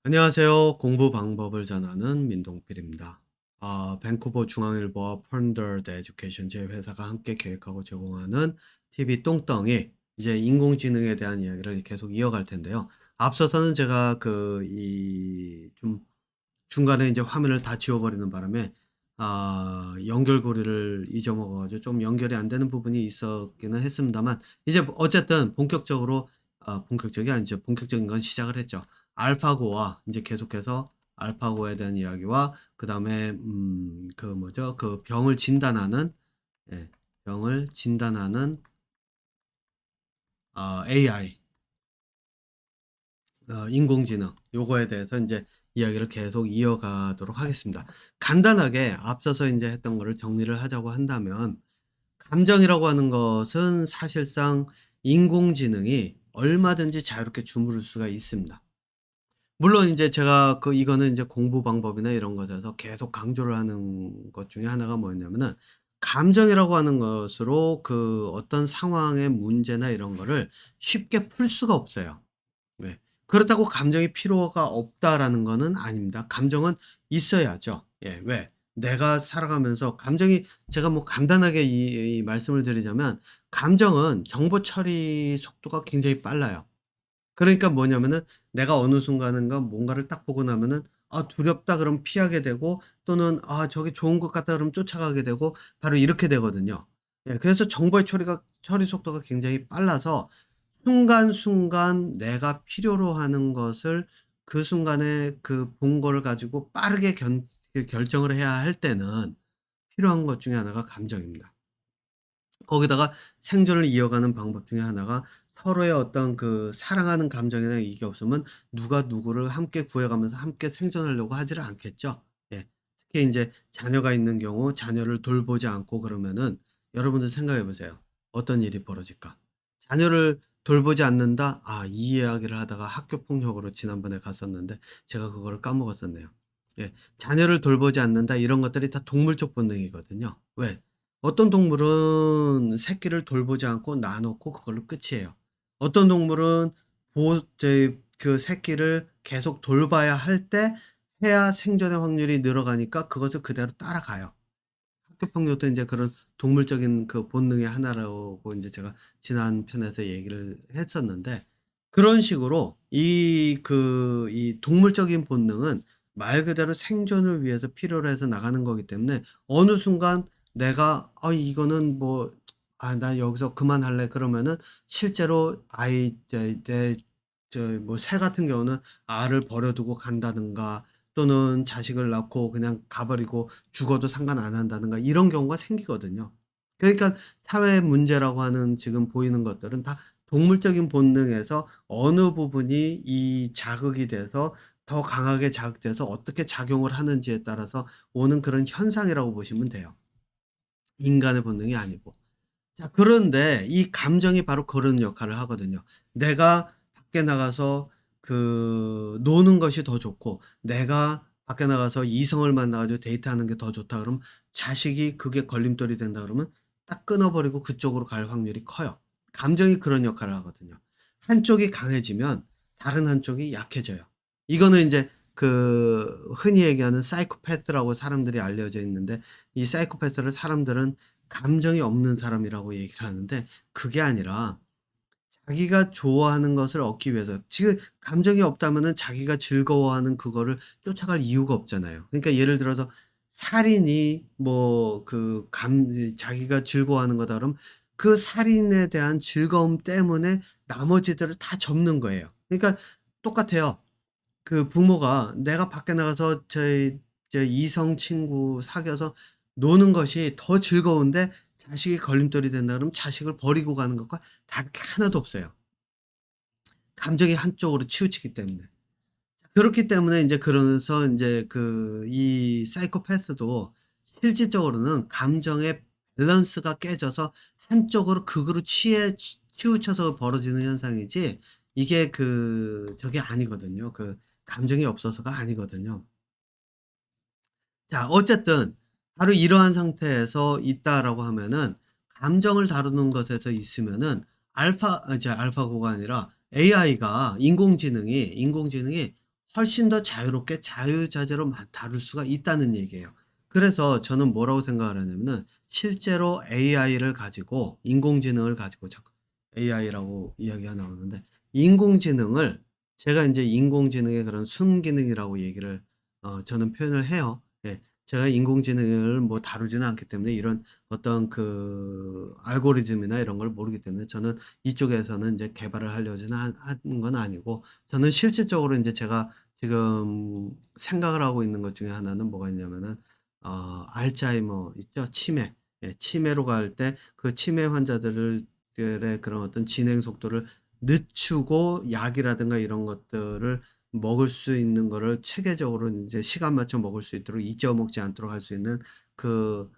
안녕하세요. 공부 방법을 전하는 민동필입니다. 밴쿠버 중앙일보와 펀더드 에듀케이션 제 회사가 함께 계획하고 제공하는 TV 똥덩이 이제 인공지능에 대한 이야기를 계속 이어갈 텐데요. 앞서서는 제가 좀 중간에 이제 화면을 다 지워버리는 바람에 연결고리를 잊어먹어 가지고 좀 연결이 안 되는 부분이 있었기는 했습니다만 이제 어쨌든 본격적으로 본격적이 아니죠. 본격적인 건 시작을 했죠. 알파고와 이제 계속해서 알파고에 대한 이야기와 그다음에 그 뭐죠? 그 병을 진단하는 예 병을 진단하는 AI 인공지능 요거에 대해서 이제 이야기를 계속 이어가도록 하겠습니다. 간단하게 앞서서 이제 했던 거를 정리를 하자고 한다면 감정이라고 하는 것은 사실상 인공지능이 얼마든지 자유롭게 주무를 수가 있습니다. 물론 이제 제가 이거는 이제 공부 방법이나 이런 것에서 계속 강조를 하는 것 중에 하나가 뭐였냐면은 감정이라고 하는 것으로 어떤 상황의 문제나 이런 거를 쉽게 풀 수가 없어요. 네. 그렇다고 감정이 필요가 없다라는 거는 아닙니다. 감정은 있어야죠. 예. 왜? 내가 살아가면서 감정이 제가 뭐 간단하게 이 말씀을 드리자면 감정은 정보 처리 속도가 굉장히 빨라요. 그러니까 뭐냐면은 내가 어느 순간인가 뭔가를 딱 보고 나면은 '아 두렵다.' 그러면 피하게 되고 또는 '아 저게 좋은 것 같다.' 그러면 쫓아가게 되고 바로 이렇게 되거든요. 예 그래서 정보의 처리 속도가 굉장히 빨라서 순간순간 내가 필요로 하는 것을 그 순간에 본 거를 가지고 빠르게 결정을 해야 할 때는 필요한 것 중에 하나가 감정입니다. 거기다가 생존을 이어가는 방법 중에 하나가 서로의 어떤 사랑하는 감정이나 이게 없으면 누가 누구를 함께 구해가면서 함께 생존하려고 하지를 않겠죠. 예. 특히 인제 자녀가 있는 경우 자녀를 돌보지 않고 그러면은 여러분들 생각해 보세요. 어떤 일이 벌어질까? 자녀를 돌보지 않는다? 이 이야기를 하다가 학교 폭력으로 지난번에 갔었는데 제가 그거를 까먹었었네요. 예. 자녀를 돌보지 않는다 이런 것들이 다 동물적 본능이거든요. 왜? 어떤 동물은 새끼를 돌보지 않고 놔 놓고 그걸로 끝이에요. 어떤 동물은 그 새끼를 계속 돌봐야 할 때 해야 생존의 확률이 늘어가니까 그것을 그대로 따라가요. 학교 폭력도 인제 그런 동물적인 본능의 하나라고 인제 제가 지난 편에서 얘기를 했었는데 그런 식으로 이 동물적인 본능은 말 그대로 생존을 위해서 필요로 해서 나가는 거기 때문에 어느 순간 내가 '아 이거는 뭐 나 여기서 그만할래.' 그러면은 실제로 아이 내 뭐 새 같은 경우는 알을 버려 두고 간다든가 또는 자식을 낳고 그냥 가 버리고 죽어도 상관 안 한다든가 이런 경우가 생기거든요. 그러니까 사회 문제라고 하는 지금 보이는 것들은 다 동물적인 본능에서 어느 부분이 이 자극이 돼서 더 강하게 자극돼서 어떻게 작용을 하는지에 따라서 오는 그런 현상이라고 보시면 돼요. 인간의 본능이 아니고. 자 그런데 이 감정이 바로 그런 역할을 하거든요. 내가 밖에 나가서 노는 것이 더 좋고 내가 밖에 나가서 이성을 만나 가지고 데이트하는 게 더 좋다 그러면 자식이 그게 걸림돌이 된다 그러면 딱 끊어 버리고 그쪽으로 갈 확률이 커요. 감정이 그런 역할을 하거든요. 한쪽이 강해지면 다른 한쪽이 약해져요. 이거는 인제 흔히 얘기하는 사이코패스라고 사람들이 알려져 있는데 이 사이코패스를 사람들은 감정이 없는 사람이라고 얘기를 하는데 그게 아니라 자기가 좋아하는 것을 얻기 위해서 지금 감정이 없다면은 자기가 즐거워하는 그거를 쫓아갈 이유가 없잖아요. 그러니까 예를 들어서 살인이 뭐 자기가 즐거워하는 거다 그러면 그 살인에 대한 즐거움 때문에 나머지들을 다 접는 거예요. 그러니까 똑같아요. 부모가 내가 밖에 나가서 제 이성 친구 사귀어서 노는 것이 더 즐거운데 자식이 걸림돌이 된다 그러면 자식을 버리고 가는 것과 다를 게 하나도 없어요. 감정이 한쪽으로 치우치기 때문에. 그렇기 때문에 인제 그러면서 인제 이 사이코패스도 실질적으로는 감정의 밸런스가 깨져서 한쪽으로 극으로 치우쳐서 벌어지는 현상이지 이게 저게 아니거든요. 감정이 없어서가 아니거든요. 자 어쨌든 바로 이러한 상태에서 있다라고 하면은 감정을 다루는 것에서 있으면은 이제 알파고가 아니라 AI가 인공지능이 훨씬 더 자유롭게 자유자재로 다룰 수가 있다는 얘기예요. 그래서 저는 뭐라고 생각을 하냐면은 실제로 AI를 가지고 인공지능을 가지고 자꾸 AI라고 이야기가 나오는데 인공지능을 제가 인제 인공지능의 그런 순기능이라고 얘기를 저는 표현을 해요. 예. 제가 인공지능을 뭐 다루지는 않기 때문에 이런 어떤 그 알고리즘이나 이런 걸 모르기 때문에 저는 이쪽에서는 인제 개발을 하려지는 하는 건 아니고 저는 실질적으로 인제 제가 지금 생각을 하고 있는 것 중에 하나는 뭐가 있냐면은 알츠하이머 있죠? 치매. 예, 치매로 갈 때 그 치매 환자들을 들의 그런 어떤 진행 속도를 늦추고 약이라든가 이런 것들을 먹을 수 있는 거를 체계적으로 인제 시간 맞춰 먹을 수 있도록 잊어 먹지 않도록 할 수 있는 그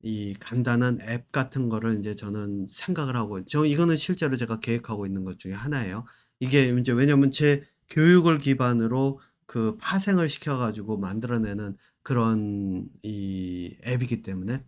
이 간단한 앱 같은 거를 인제 저는 생각을 하고 이거는 실제로 제가 계획하고 있는 것 중에 하나예요. 이게 인제 왜냐면 제 교육을 기반으로 그 파생을 시켜 가지고 만들어내는 그런 이 앱이기 때문에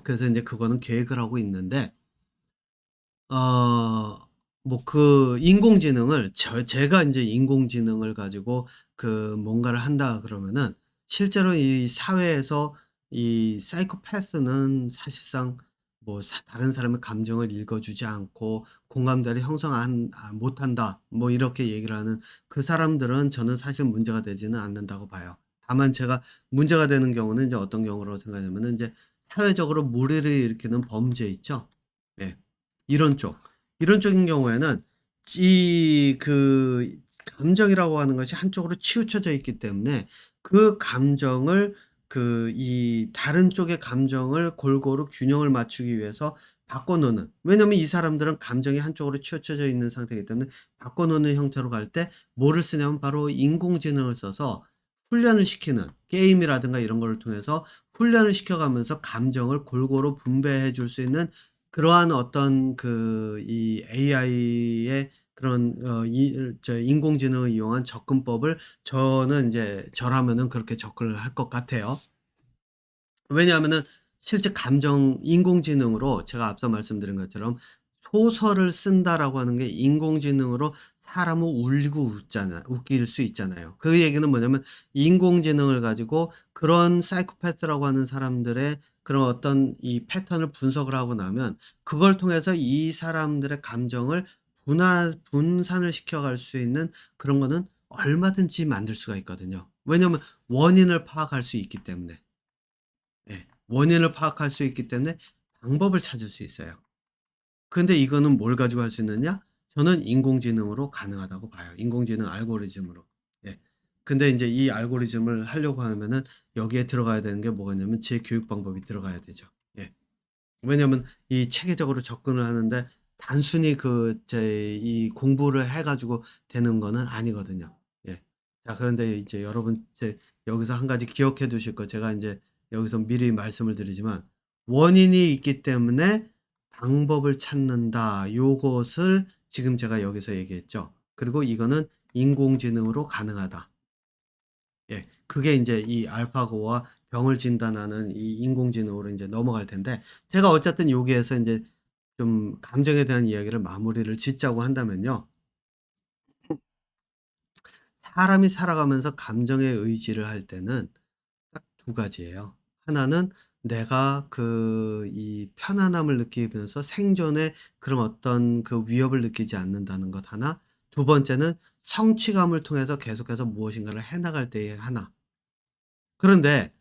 그래서 인제 그거는 계획을 하고 있는데 뭐 그 인공지능을 제가 인제 인공지능을 가지고 그 뭔가를 한다 그러면은 실제로 이 사회에서 이 사이코패스는 사실상 뭐 다른 사람의 감정을 읽어 주지 않고 공감대를 형성 못한다 뭐 이렇게 얘기를 하는 그 사람들은 저는 사실 문제가 되지는 않는다고 봐요. 다만 제가 문제가 되는 경우는 이제 어떤 경우라고 생각하냐면은 인제 사회적으로 물의를 일으키는 범죄 있죠? 예. 이런 쪽. 이런 쪽인 경우에는 이 그 감정이라고 하는 것이 한쪽으로 치우쳐져 있기 때문에 그 감정을 이 다른 쪽의 감정을 골고루 균형을 맞추기 위해서 바꿔 놓는 왜냐면 이 사람들은 감정이 한쪽으로 치우쳐져 있는 상태이기 때문에 바꿔 놓는 형태로 갈 때 뭐를 쓰냐면 바로 인공지능을 써서 훈련을 시키는 게임이라든가 이런 거를 통해서 훈련을 시켜 가면서 감정을 골고루 분배해 줄 수 있는 그러한 어떤 이 AI의 그런 인공지능을 이용한 접근법을 저는 인제 저라면은 그렇게 접근을 할 것 같아요. 왜냐하면은 실제 감정 인공지능으로 제가 앞서 말씀드린 것처럼 소설을 쓴다라고 하는 게 인공지능으로 사람을 울리고 웃길 수 있잖아요. 그 얘기는 뭐냐면 인공지능을 가지고 그런 사이코패스라고 하는 사람들의 그런 어떤 이 패턴을 분석을 하고 나면 그걸 통해서 이 사람들의 감정을 분산을 시켜갈 수 있는 그런 거는 얼마든지 만들 수가 있거든요. 왜냐하면 원인을 파악할 수 있기 때문에. 예. 원인을 파악할 수 있기 때문에 방법을 찾을 수 있어요. 근데 이거는 뭘 가지고 할 수 있느냐? 저는 인공지능으로 가능하다고 봐요. 인공지능 알고리즘으로. 예. 근데 인제 이 알고리즘을 하려고 하면은 여기에 들어가야 되는 게 뭐가 있냐면 제 교육 방법이 들어가야 되죠. 예. 왜냐면 이 체계적으로 접근을 하는데 단순히 이 공부를 해 가지고 되는 거는 아니거든요. 예. 자 그런데 이제 여러분 여기서 한 가지 기억해 두실 거 제가 인제 여기서 미리 말씀을 드리지만 "원인이 있기 때문에 방법을 찾는다." 요것을 지금 제가 여기서 얘기했죠. 그리고 이거는 인공지능으로 가능하다. 예. 그게 인제 이 알파고와 병을 진단하는 이 인공지능으로 인제 넘어갈 텐데 제가 어쨌든 여기에서 인제 좀 감정에 대한 이야기를 마무리를 짓자고 한다면요. 사람이 살아가면서 감정의 의지를 할 때는 딱 두 가지예요. 하나는 내가 이 편안함을 느끼면서 생존의 그런 어떤 그 위협을 느끼지 않는다는 것 하나, 두 번째는 성취감을 통해서 계속해서 무엇인가를 해 나갈 때의 하나. 그런데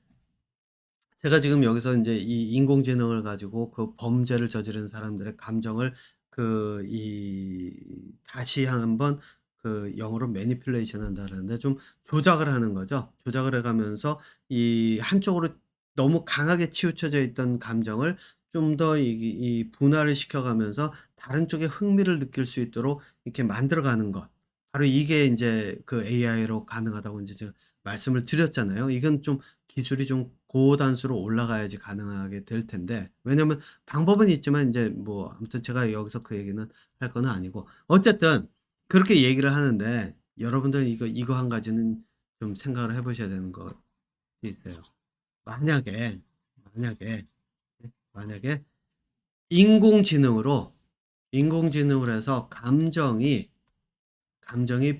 제가 지금 여기서 인제 이 인공지능을 가지고 그 범죄를 저지른 사람들의 감정을 다시 한번 영어로 manipulation 한다는데 좀 조작을 하는 거죠. 조작을 해 가면서 이 한쪽으로 너무 강하게 치우쳐져 있던 감정을 좀 더 분할을 시켜 가면서 다른 쪽에 흥미를 느낄 수 있도록 이렇게 만들어 가는 것. 바로 이게 인제 그 AI로 가능하다고 인제 제가 말씀을 드렸잖아요. 이건 좀 기술이 좀 고단수로 올라가야지 가능하게 될 텐데 왜냐면 방법은 있지만 인제 뭐 아무튼 제가 여기서 그 얘기는 할 거는 아니고 어쨌든 그렇게 얘기를 하는데 여러분들은 이거 한 가지는 좀 생각을 해 보셔야 되는 것이 있어요. 만약에, 만약에, 만약에 인공지능으로 인공지능으로 해서 감정이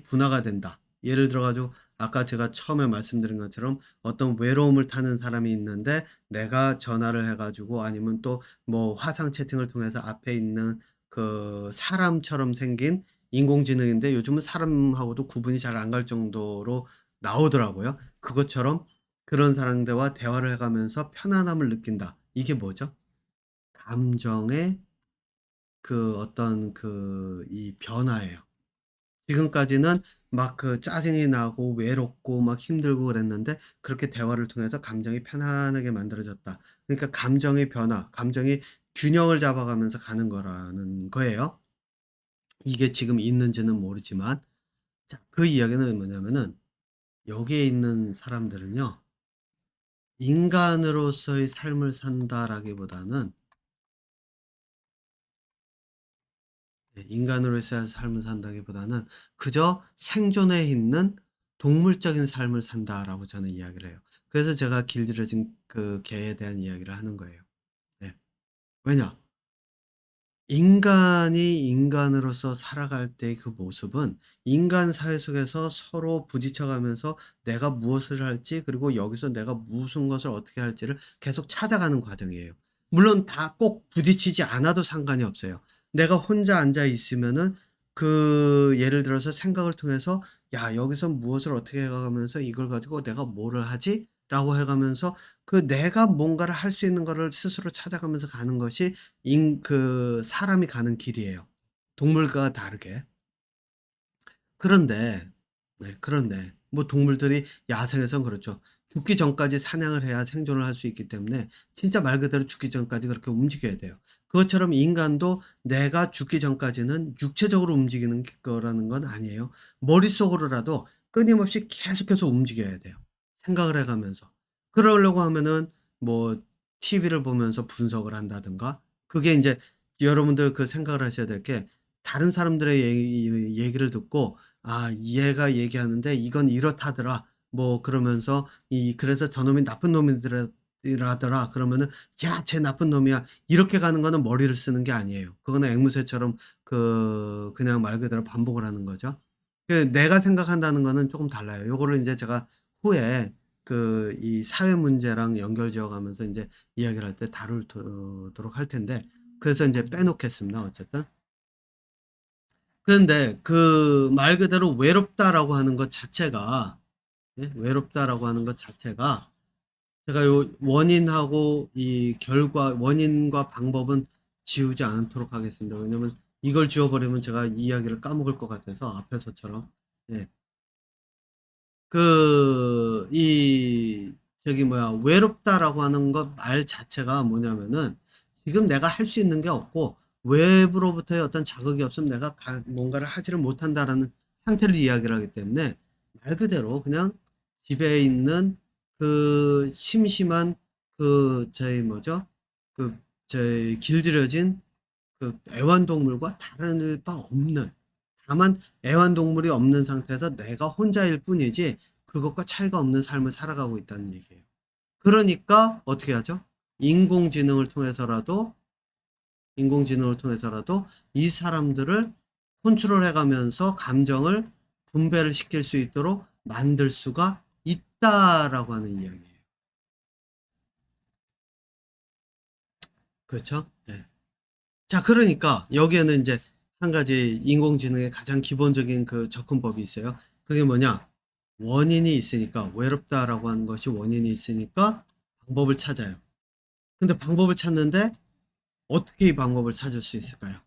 분화가 된다. 예를 들어 가지고 아까 제가 처음에 말씀드린 것처럼 어떤 외로움을 타는 사람이 있는데 내가 전화를 해 가지고 아니면 또 뭐 화상 채팅을 통해서 앞에 있는 그 사람처럼 생긴 인공지능인데 요즘은 사람하고도 구분이 잘 안 갈 정도로 나오더라고요. 그것처럼 그런 사람들과 대화를 해 가면서 편안함을 느낀다. 이게 뭐죠? 감정의 그 어떤 그 이 변화예요. 지금까지는 막 그 짜증이 나고 외롭고 막 힘들고 그랬는데 그렇게 대화를 통해서 감정이 편안하게 만들어졌다. 그러니까 감정의 변화, 감정이 균형을 잡아가면서 가는 거라는 거예요. 이게 지금 있는지는 모르지만 자 그 이야기는 뭐냐면은 여기에 있는 사람들은요. '인간으로서의 삶을 산다.'라기보다는 인간으로서의 삶을 산다기보다는 그저 생존에 있는 '동물적인 삶을 산다.'라고 저는 이야기를 해요. 그래서 제가 길들여진 그 개에 대한 이야기를 하는 거예요. 네. 왜냐? 인간이 인간으로서 살아갈 때의 그 모습은 인간 사회 속에서 서로 부딪혀 가면서 내가 무엇을 할지 그리고 여기서 내가 무슨 것을 어떻게 할지를 계속 찾아가는 과정이에요. 물론 다 꼭 부딪히지 않아도 상관이 없어요. 내가 혼자 앉아 있으면은 그 예를 들어서 생각을 통해서 '야 여기서 무엇을 어떻게 해 가면서 이걸 가지고 내가 뭐를 하지?'라고 해 가면서 그 내가 뭔가를 할 수 있는 거를 스스로 찾아가면서 가는 것이 그 사람이 가는 길이에요, 동물과 다르게. 그런데 그런데 뭐 동물들이 야생에선 그렇죠. 죽기 전까지 사냥을 해야 생존을 할 수 있기 때문에 진짜 말 그대로 죽기 전까지 그렇게 움직여야 돼요. 그것처럼 인간도 내가 죽기 전까지는 육체적으로 움직이는 거라는 건 아니에요. 머릿속으로라도 끊임없이 계속해서 움직여야 돼요, 생각을 해 가면서. 그러려고 하면은 뭐 TV를 보면서 분석을 한다든가 그게 인제 여러분들 그 생각을 하셔야 될 게 다른 사람들의 얘기를 듣고 '아 얘가 얘기하는데 이건 이렇다더라.' 뭐 그러면서 그래서 '저놈이 나쁜 놈이더라 라더라.' 그러면은 '야 쟤 나쁜 놈이야.' 이렇게 가는 거는 머리를 쓰는 게 아니에요. 그거는 앵무새처럼 그냥 말 그대로 반복을 하는 거죠. 내가 생각한다는 거는 쪼금 달라요. 요거를 인제 제가 후에 이 사회 문제랑 연결 지어 가면서 인제 이야기를 할 때 다루도록 할 텐데 그래서 인제 빼놓겠습니다 어쨌든. 그런데 그 말 그대로 외롭다라고 하는 것 자체가 외롭다라고 하는 것 자체가 제가 요 원인하고 이 결과 원인과 방법은 지우지 않도록 하겠습니다. 왜냐면 이걸 지워 버리면 제가 이야기를 까먹을 것 같아서 앞에서처럼. 예. 이 저기 뭐야 외롭다라고 하는 것 말 자체가 뭐냐면은 지금 내가 할 수 있는 게 없고 외부로부터의 어떤 자극이 없으면 내가 뭔가를 하지를 못한다라는 상태를 이야기를 하기 때문에 말 그대로 그냥 집에 있는 그 심심한 저희 뭐죠? 저희 길들여진 애완동물과 다를 바 없는 다만 애완동물이 없는 상태에서 내가 혼자일 뿐이지 그것과 차이가 없는 삶을 살아가고 있다는 얘기예요. 그러니까 어떻게 하죠? 인공지능을 통해서라도 인공지능을 통해서라도 이 사람들을 컨트롤해 가면서 감정을 분배를 시킬 수 있도록 만들 수가 있다라고 하는 이야기예요. 그렇죠? 예. 자 그러니까 여기에는 인제 한 가지 인공지능의 가장 기본적인 그 접근법이 있어요. 그게 뭐냐? 원인이 있으니까 '외롭다.'라고 하는 것이 원인이 있으니까 방법을 찾아요. 근데 방법을 찾는데 어떻게 이 방법을 찾을 수 있을까요?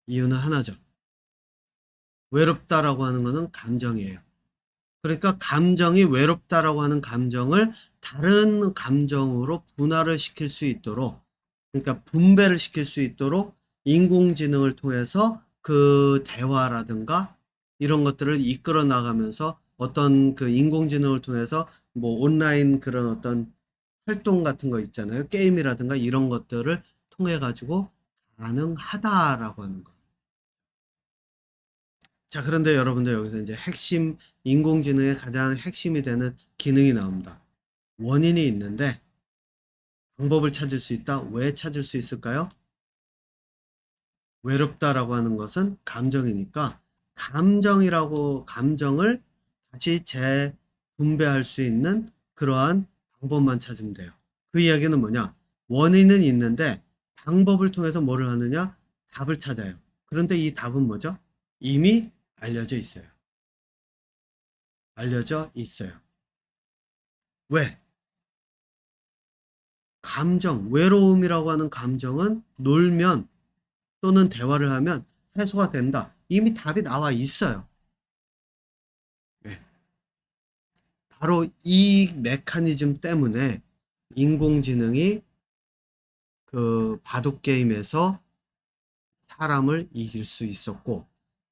이유는 하나죠. '외롭다.'라고 하는 거는 감정이에요. 그러니까 감정이 '외롭다.'라고 하는 감정을 다른 감정으로 분할을 시킬 수 있도록 그러니까 분배를 시킬 수 있도록 인공지능을 통해서 그 대화라든가 이런 것들을 이끌어 나가면서 어떤 인공지능을 통해서 뭐 온라인 그런 어떤 활동 같은 거 있잖아요. 게임이라든가 이런 것들을 통해 가지고 가능하다라고 하는 거. 자 그런데 여러분들 여기서 인제 핵심 인공지능의 가장 핵심이 되는 기능이 나옵니다. 원인이 있는데 방법을 찾을 수 있다. 왜 찾을 수 있을까요? 외롭다라고 하는 것은 감정이니까 감정을 다시 재분배할 수 있는 그러한 방법만 찾으면 돼요. 그 이야기는 뭐냐? 원인은 있는데 방법을 통해서 뭐를 하느냐? 답을 찾아요. 그런데 이 답은 뭐죠? 이미 알려져 있어요. 알려져 있어요. 왜? 감정, 외로움이라고 하는 감정은 놀면 또는 대화를 하면 해소가 된다. 이미 답이 나와 있어요. 네. 바로 이 메커니즘 때문에 인공지능이 그 바둑 게임에서 사람을 이길 수 있었고,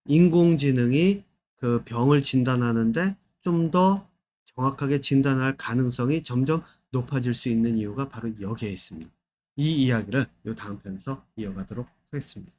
인공지능이 그 병을 진단하는데 좀 더 정확하게 진단할 가능성이 점점 높아질 수 있는 이유가 바로 여기에 있습니다. 이 이야기를 이 다음 편에서 이어가도록 하겠습니다.